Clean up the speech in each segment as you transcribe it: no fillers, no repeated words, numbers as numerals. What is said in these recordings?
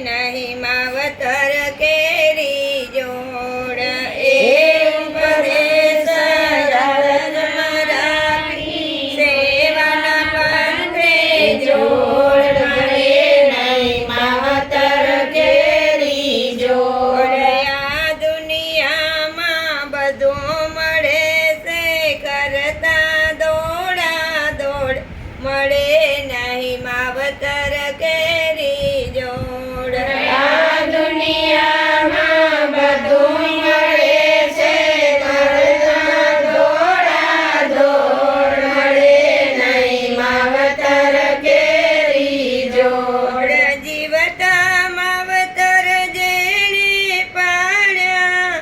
નહીં માવતર કેરી જોડ એ ઉપદેશ યાદમાં રાખી સેવાના પંથે જોડ મળે નહીં માવતર કેરી જોડ આ દુનિયામાં બધું મળે છે કરતા દોડા દોડ મળે નહીં માવતર કેરી જોડ આ દુનિયામાં બધું મળે છે કરતા દોડા દોડ મળે નહીં માવતર કેરી જોડ જીવતા માવતર જેણે પાડ્યા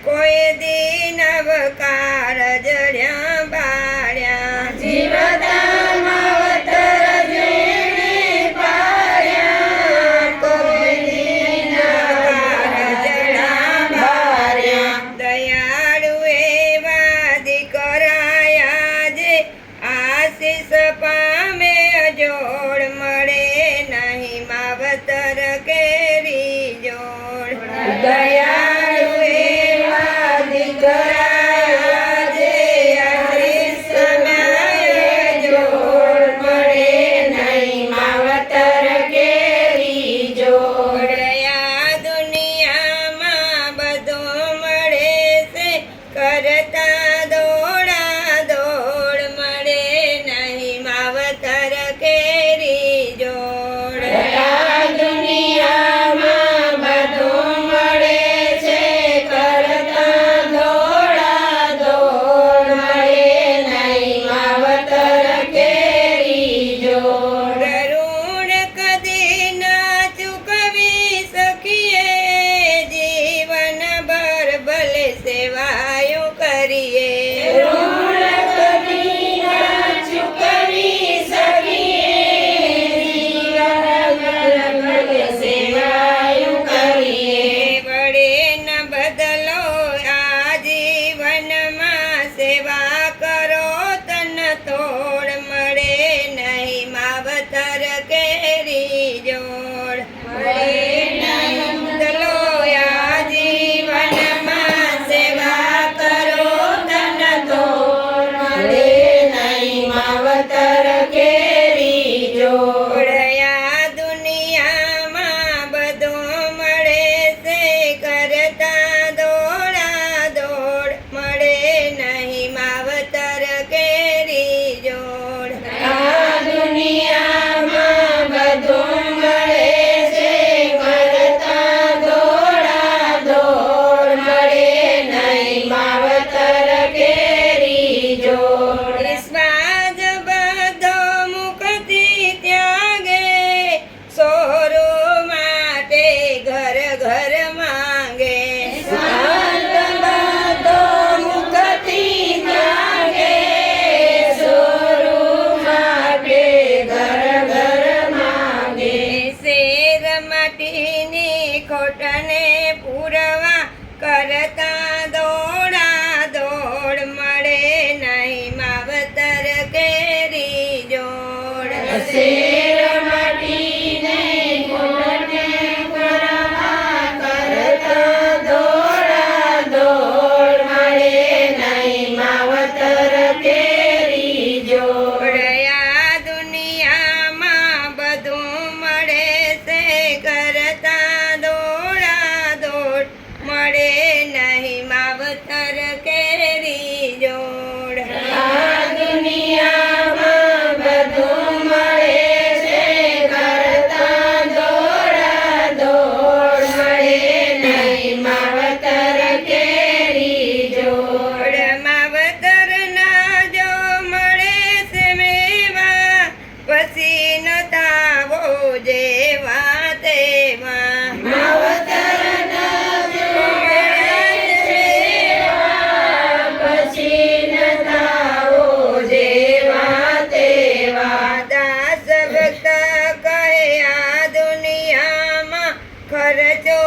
કોઈ દિન અવકાર જડ્યા બાળ્યા જીવતા માવતર જેણે પાડ્યા કોઈ દિન અવકાર જડ્યા બાળ્યા દયાળુ એવા દીકરાયા જે આશીષ પામે અજોડ મળે નહીં માવતર કેરી જોડ દયાળુ એવા દીકરાયા જે આશીષ પામે અજોડ મળે નહીં માવતર કેરી જોડ આ દુનિયામાં બધું મળે છે કરતા દોડા દોડ મળે નહીં માવતર કેરી જોડ આ દુનિયામાં બધું મળે છે કરતા દોડા દોડ મળે નહીં માવતર કેરી જોડ ઋણ કદી ના ચૂકવી શકીએ જીવન ભર ભલે સેવાયો કરીએ ઋણ કદી ના ચૂકવી શકીએ જીવન ભર ભલે સેવાયો કરીએ વડે ન બદલો આ જીવનમાં સેવા કરો તન તોડ મળે નહીં માવતર કેરી જોડ મળે નહીં બદલો આ જીવનમાં સેવા કરો તન તોડ મળે નહીં માવતર કેરી જોડ આ દુનિયામાં બધું મળે છે કરતા દોડા દોડ મળે નહીં માવતર કેરી જોડ આ દુનિયામાં બધું મળે છે કરતા દોડા દોડ મળે નહીં માવતર કેરી જોડ નિસ્વાજ બધો મુખથી ત્યાગે સોરું માટે ઘર ઘર માંગે નિસ્વાર્થ બધો મુખથી ત્યાગે સોરું માટે ઘર ઘર માંગે શેર માટીની ખોટને પૂરવા કરતા દોડા દોડ મળે નહીં માવતર કેરી જોડ શેર માટીને ખોટને પૂરવા કરતા દોડા દોડ મળે નહીં માવતર કેરી જોડ આ દુનિયામાં બધું મળે છે કરતા દોડા દોડ મળે નહીં માવતર કેરી જોડ આ દુનિયામાં બધું મળે છે કરતા દોડા દોડ મળે નહીં માવતર કેરી જોડ માવતર ના જો મળે છે મેવા પછી ન તાવો જેવા તેવા માવતર ના જો મળે છે મેવા પછી ન તાવો જેવા તેવા દાસ ભક્ત કહે આ દુનિયામાં ખર્ચો